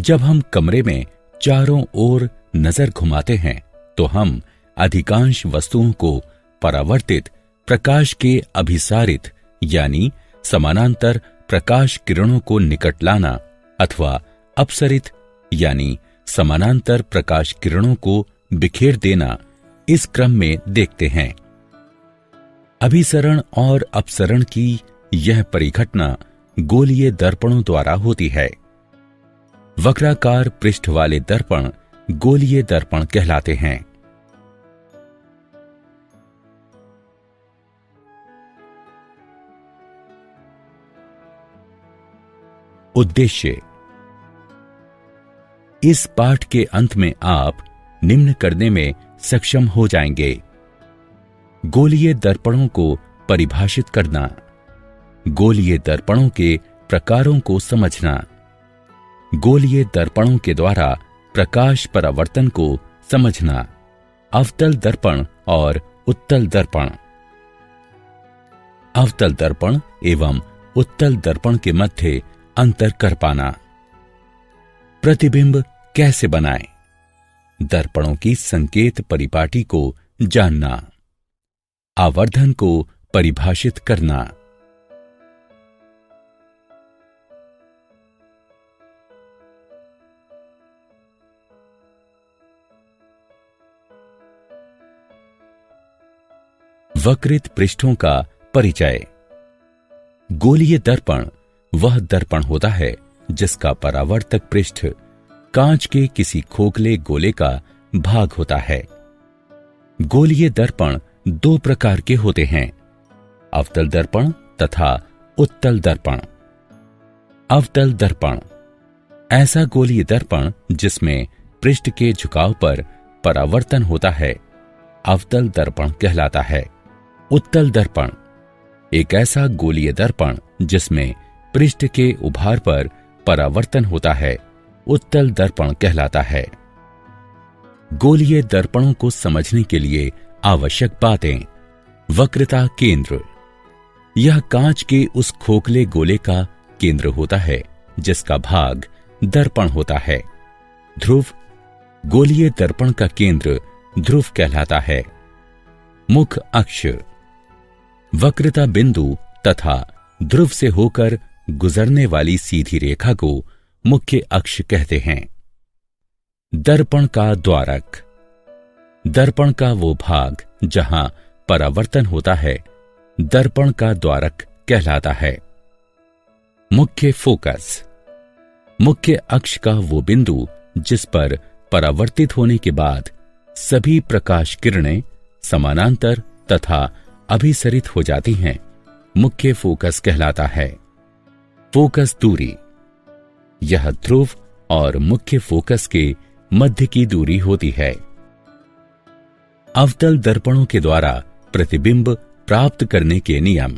जब हम कमरे में चारों ओर नजर घुमाते हैं तो हम अधिकांश वस्तुओं को परावर्तित प्रकाश के अभिसारित यानी समानांतर प्रकाश किरणों को निकट लाना अथवा अपसरित यानी समानांतर प्रकाश किरणों को बिखेर देना इस क्रम में देखते हैं। अभिसरण और अपसरण की यह परिघटना गोलीय दर्पणों द्वारा होती है। वक्राकार पृष्ठ वाले दर्पण गोलीय दर्पण कहलाते हैं। उद्देश्य। इस पाठ के अंत में आप निम्न करने में सक्षम हो जाएंगे। गोलीय दर्पणों को परिभाषित करना, गोलीय दर्पणों के प्रकारों को समझना, गोलीय दर्पणों के द्वारा प्रकाश परावर्तन को समझना, अवतल दर्पण और उत्तल दर्पण। अवतल दर्पण एवं उत्तल दर्पण के मध्य अंतर कर पाना। प्रतिबिंब कैसे बनाएं? दर्पणों की संकेत परिपाटी को जानना, आवर्धन को परिभाषित करना। वक्रित पृष्ठों का परिचय। गोलीय दर्पण वह दर्पण होता है जिसका परावर्तक पृष्ठ कांच के किसी खोखले गोले का भाग होता है। गोलीय दर्पण दो प्रकार के होते हैं, अवतल दर्पण तथा उत्तल दर्पण। अवतल दर्पण ऐसा गोलीय दर्पण जिसमें पृष्ठ के झुकाव पर परावर्तन होता है, अवतल दर्पण कहलाता है। उत्तल दर्पण एक ऐसा गोलीय दर्पण जिसमें पृष्ठ के उभार पर परावर्तन होता है, उत्तल दर्पण कहलाता है। गोलीय दर्पणों को समझने के लिए आवश्यक बातें। वक्रता केंद्र, यह कांच के उस खोखले गोले का केंद्र होता है जिसका भाग दर्पण होता है। ध्रुव, गोलीय दर्पण का केंद्र ध्रुव कहलाता है। मुख अक्ष, वक्रता बिंदु तथा ध्रुव से होकर गुजरने वाली सीधी रेखा को मुख्य अक्ष कहते हैं। दर्पण का द्वारक, दर्पण का वो भाग जहां परावर्तन होता है, दर्पण का द्वारक कहलाता है। मुख्य फोकस, मुख्य अक्ष का वो बिंदु जिस पर परावर्तित होने के बाद सभी प्रकाश किरणें समानांतर तथा अभिसरित हो जाती हैं, मुख्य फोकस कहलाता है। फोकस दूरी, यह ध्रुव और मुख्य फोकस के मध्य की दूरी होती है। अवतल दर्पणों के द्वारा प्रतिबिंब प्राप्त करने के नियम।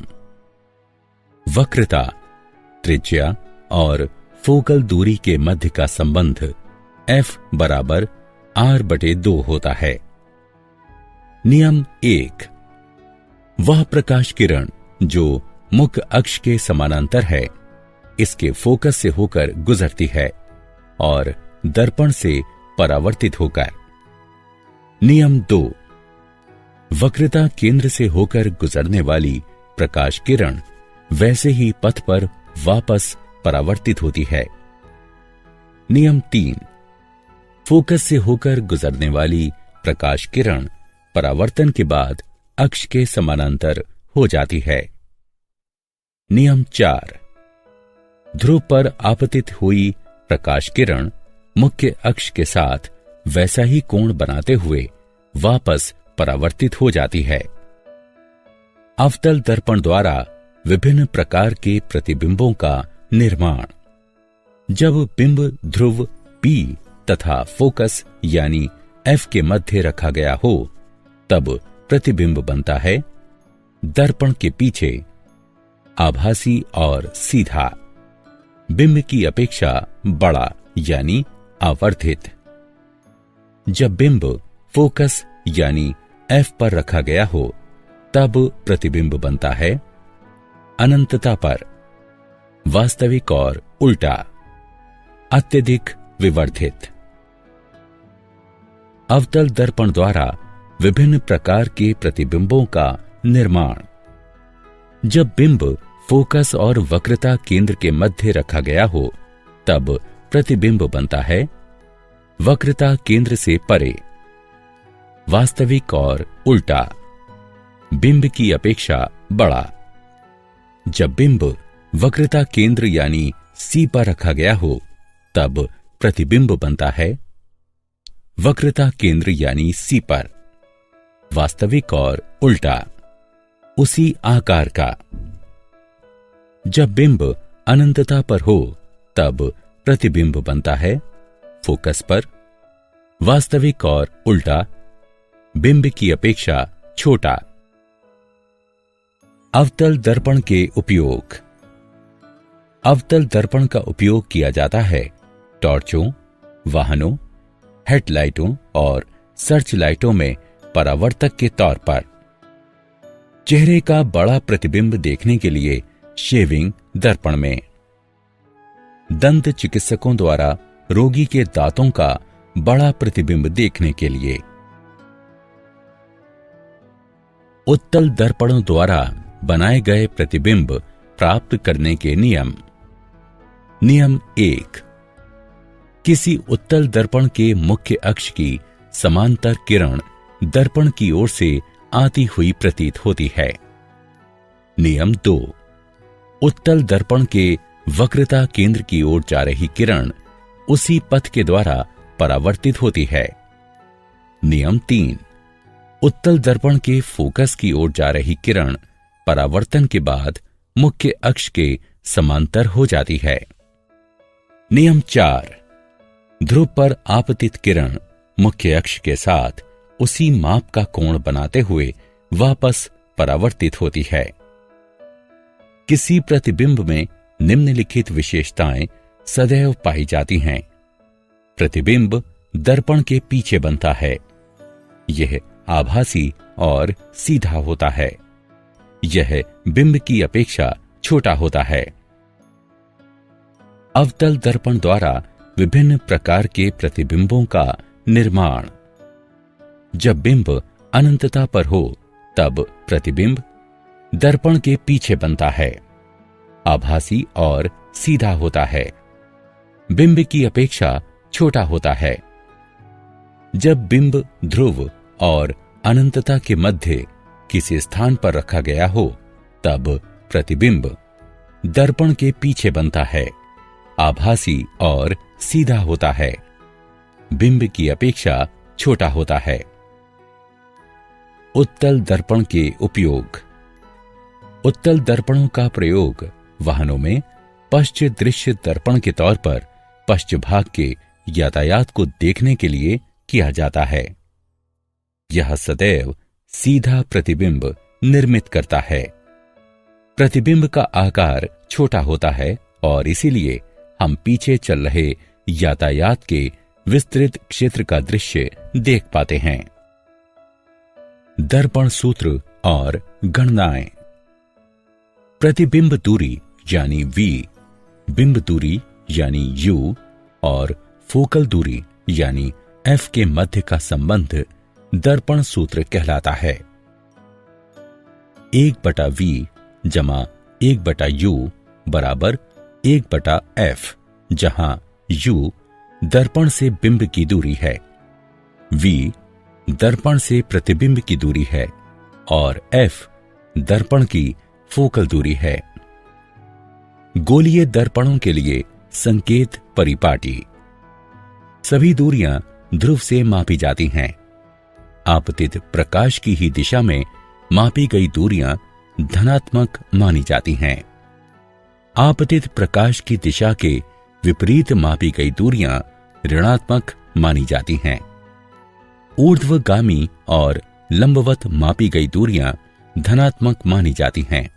वक्रता, त्रिज्या और फोकल दूरी के मध्य का संबंध F बराबर R/2 होता है। नियम 1, वह प्रकाश किरण जो मुख्य अक्ष के समानांतर है, इसके फोकस से होकर गुजरती है और दर्पण से परावर्तित होकर। नियम 2, वक्रता केंद्र से होकर गुजरने वाली प्रकाश किरण वैसे ही पथ पर वापस परावर्तित होती है। नियम 3, फोकस से होकर गुजरने वाली प्रकाश किरण परावर्तन के बाद अक्ष के समानांतर हो जाती है। नियम 4, ध्रुव पर आपतित हुई प्रकाश किरण मुख्य अक्ष के साथ वैसा ही कोण बनाते हुए वापस परावर्तित हो जाती है। अवतल दर्पण द्वारा विभिन्न प्रकार के प्रतिबिंबों का निर्माण। जब बिंब ध्रुव P तथा फोकस यानी F के मध्य रखा गया हो, तब प्रतिबिंब बनता है दर्पण के पीछे, आभासी और सीधा, बिंब की अपेक्षा बड़ा यानी आवर्धित। जब बिंब फोकस यानी F पर रखा गया हो, तब प्रतिबिंब बनता है अनंतता पर, वास्तविक और उल्टा, अत्यधिक विवर्धित। अवतल दर्पण द्वारा विभिन्न प्रकार के प्रतिबिंबों का निर्माण। जब बिंब फोकस और वक्रता केंद्र के मध्य रखा गया हो तब प्रतिबिंब बनता है वक्रता केंद्र से परे। वास्तविक और उल्टा, बिंब की अपेक्षा बड़ा। जब बिंब वक्रता केंद्र यानी सी पर रखा गया हो तब प्रतिबिंब बनता है वक्रता केंद्र यानी सी पर। वास्तविक और उल्टा, उसी आकार का। जब बिंब अनंतता पर हो तब प्रतिबिंब बनता है फोकस पर। वास्तविक और उल्टा, बिंब की अपेक्षा छोटा। अवतल दर्पण के उपयोग। अवतल दर्पण का उपयोग किया जाता है टॉर्चों, वाहनों, हेडलाइटों और सर्च लाइटों में परावर्तक के तौर पर। चेहरे का बड़ा प्रतिबिंब देखने के लिए शेविंग दर्पण में। दंत चिकित्सकों द्वारा रोगी के दांतों का बड़ा प्रतिबिंब देखने के लिए। उत्तल दर्पणों द्वारा बनाए गए प्रतिबिंब प्राप्त करने के नियम। नियम 1। किसी उत्तल दर्पण के मुख्य अक्ष की समांतर किरण दर्पण की ओर से आती हुई प्रतीत होती है। नियम 2। उत्तल दर्पण के वक्रता केंद्र की ओर जा रही किरण उसी पथ के द्वारा परावर्तित होती है। नियम 3। उत्तल दर्पण के फोकस की ओर जा रही किरण परावर्तन के बाद मुख्य अक्ष के समांतर हो जाती है। नियम 4। ध्रुव पर आपतित किरण मुख्य अक्ष के साथ उसी माप का कोण बनाते हुए वापस परावर्तित होती है। किसी प्रतिबिंब में निम्नलिखित विशेषताएं सदैव पाई जाती हैं। प्रतिबिंब दर्पण के पीछे बनता है। यह आभासी और सीधा होता है। यह बिंब की अपेक्षा छोटा होता है। अवतल दर्पण द्वारा विभिन्न प्रकार के प्रतिबिंबों का निर्माण। जब बिंब अनंतता पर हो तब प्रतिबिंब दर्पण के पीछे बनता है। आभासी और सीधा होता है। बिंब की अपेक्षा छोटा होता है। जब बिंब ध्रुव और अनंतता के मध्य किसी स्थान पर रखा गया हो तब प्रतिबिंब दर्पण के पीछे बनता है। आभासी और सीधा होता है। बिंब की अपेक्षा छोटा होता है। उत्तल दर्पण के उपयोग। उत्तल दर्पणों का प्रयोग वाहनों में पश्च दृश्य दर्पण के तौर पर पश्च भाग के यातायात को देखने के लिए किया जाता है। यह सदैव सीधा प्रतिबिंब निर्मित करता है। प्रतिबिंब का आकार छोटा होता है और इसीलिए हम पीछे चल रहे यातायात के विस्तृत क्षेत्र का दृश्य देख पाते हैं। दर्पण सूत्र और गणनाएं। प्रतिबिंब दूरी यानी v, बिंब दूरी यानी u और फोकल दूरी यानी f के मध्य का संबंध दर्पण सूत्र कहलाता है। 1/v जमा 1/u बराबर 1/f, जहां u दर्पण से बिंब की दूरी है, v दर्पण से प्रतिबिंब की दूरी है और f दर्पण की फोकल दूरी है। गोलीय दर्पणों के लिए संकेत परिपाटी। सभी दूरियां ध्रुव से मापी जाती हैं। आपतित प्रकाश की ही दिशा में मापी गई दूरियां धनात्मक मानी जाती हैं। आपतित प्रकाश की दिशा के विपरीत मापी गई दूरियां ऋणात्मक मानी जाती हैं। ऊर्ध्वगामी और लंबवत मापी गई दूरियां धनात्मक मानी जाती हैं।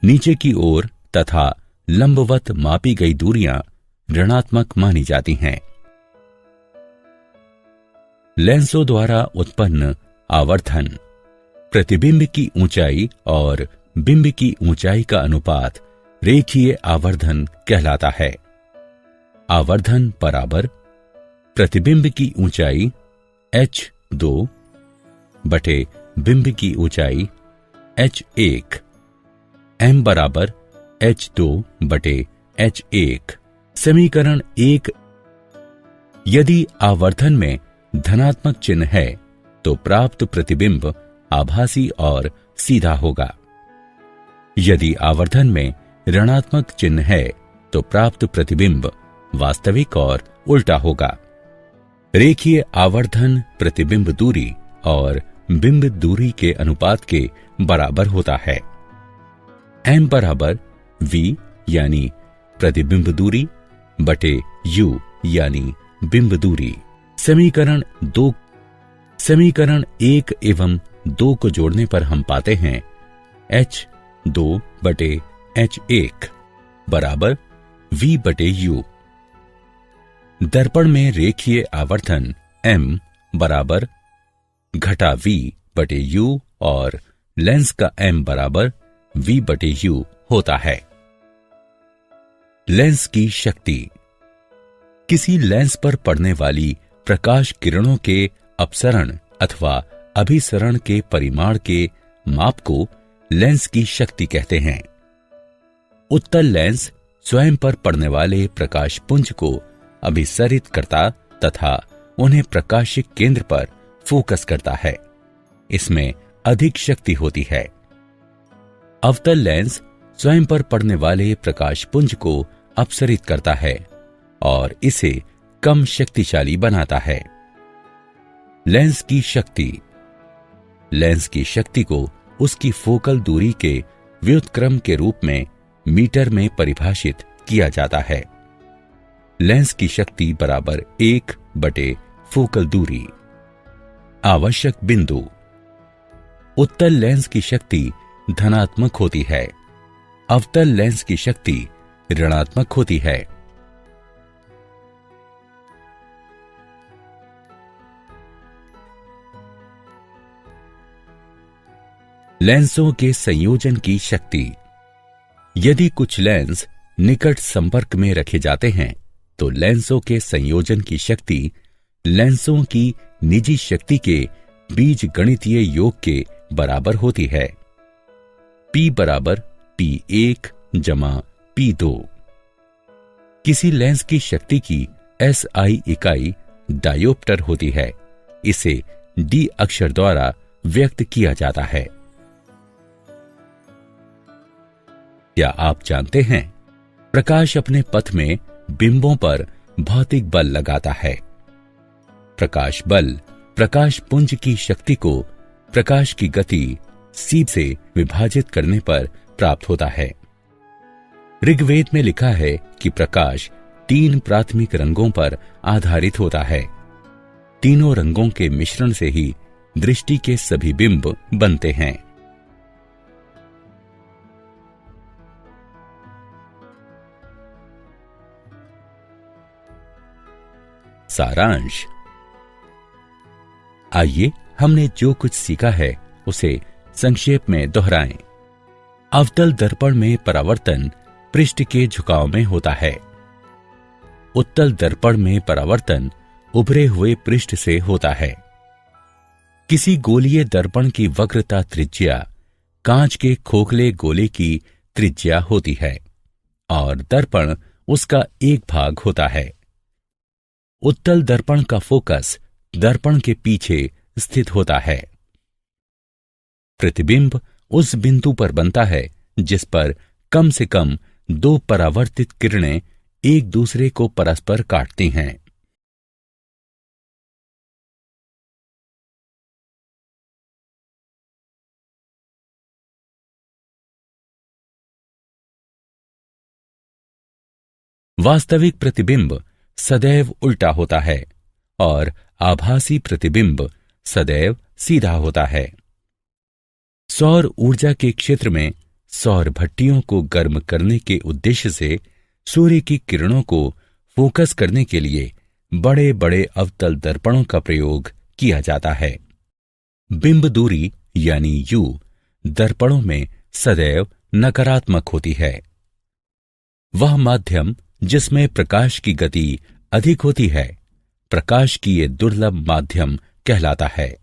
नीचे की ओर तथा लंबवत मापी गई दूरियां ऋणात्मक मानी जाती हैं। लेंसों द्वारा उत्पन्न आवर्धन। प्रतिबिंब की ऊंचाई और बिंब की ऊंचाई का अनुपात रेखीय आवर्धन कहलाता है। आवर्धन बराबर प्रतिबिंब की ऊंचाई h2 बटे बिंब की ऊंचाई h1, m बराबर h2 बटे h1। समीकरण 1। यदि आवर्धन में धनात्मक चिन्ह है तो प्राप्त प्रतिबिंब आभासी और सीधा होगा। यदि आवर्धन में ऋणात्मक चिन्ह है तो प्राप्त प्रतिबिंब वास्तविक और उल्टा होगा। रेखीय आवर्धन प्रतिबिंब दूरी और बिंब दूरी के अनुपात के बराबर होता है। m बराबर v यानी प्रतिबिंब दूरी बटे u यानी बिंब दूरी। समीकरण 1 एवं 2 को जोड़ने पर हम पाते हैं h2 बटे h1 बराबर v बटे u। दर्पण में रेखीय आवर्धन m बराबर घटा v बटे u और लेंस का m बराबर v बटे u होता है। लेंस की शक्ति। किसी लेंस पर पड़ने वाली प्रकाश किरणों के अपसरण अथवा अभिसरण के परिमाण के माप को लेंस की शक्ति कहते हैं। उत्तल लेंस स्वयं पर पड़ने वाले प्रकाश पुंज को अभिसरित करता तथा उन्हें प्रकाशिक केंद्र पर फोकस करता है। इसमें अधिक शक्ति होती है। अवतल लेंस स्वयं पर पड़ने वाले प्रकाश पुंज को अपसरित करता है और इसे कम शक्तिशाली बनाता है। लेंस की शक्ति। लेंस की शक्ति को उसकी फोकल दूरी के व्युत्क्रम के रूप में मीटर में परिभाषित किया जाता है। लेंस की शक्ति बराबर 1 बटे फोकल दूरी। आवश्यक बिंदु। उत्तल लेंस की शक्ति धनात्मक होती है। अवतल लेंस की शक्ति ऋणात्मक होती है। लेंसों के संयोजन की शक्ति। यदि कुछ लेंस निकट संपर्क में रखे जाते हैं तो लेंसों के संयोजन की शक्ति लेंसों की निजी शक्ति के बीजगणितीय योग के बराबर होती है। P बराबर P1 जमा P2। किसी लेंस की शक्ति की SI इकाई डायोप्टर होती है। इसे D अक्षर द्वारा व्यक्त किया जाता है। क्या आप जानते हैं प्रकाश अपने पथ में बिंबों पर भौतिक बल लगाता है। प्रकाश बल प्रकाश पुंज की शक्ति को प्रकाश की गति c से विभाजित करने पर प्राप्त होता है। ऋग्वेद में लिखा है कि प्रकाश 3 प्राथमिक रंगों पर आधारित होता है। तीनों रंगों के मिश्रण से ही दृष्टि के सभी बिंब बनते हैं। सारांश। आइए हमने जो कुछ सीखा है उसे संक्षेप में दोहराएं। अवतल दर्पण में परावर्तन पृष्ठ के झुकाव में होता है। उत्तल दर्पण में परावर्तन उभरे हुए पृष्ठ से होता है। किसी गोलीय दर्पण की वक्रता त्रिज्या कांच के खोखले गोले की त्रिज्या होती है और दर्पण उसका एक भाग होता है। उत्तल दर्पण का फोकस दर्पण के पीछे स्थित होता है। प्रतिबिंब उस बिंदु पर बनता है जिस पर कम से कम 2 परावर्तित किरणें एक दूसरे को परस्पर काटती हैं। वास्तविक प्रतिबिंब सदैव उल्टा होता है और आभासी प्रतिबिंब सदैव सीधा होता है। सौर ऊर्जा के क्षेत्र में सौर भट्टियों को गर्म करने के उद्देश्य से सूर्य की किरणों को फोकस करने के लिए बड़े बड़े अवतल दर्पणों का प्रयोग किया जाता है। बिंब दूरी यानी U दर्पणों में सदैव नकारात्मक होती है। वह माध्यम जिसमें प्रकाश की गति अधिक होती है, प्रकाश की ये दुर्लभ माध्यम कहलाता है।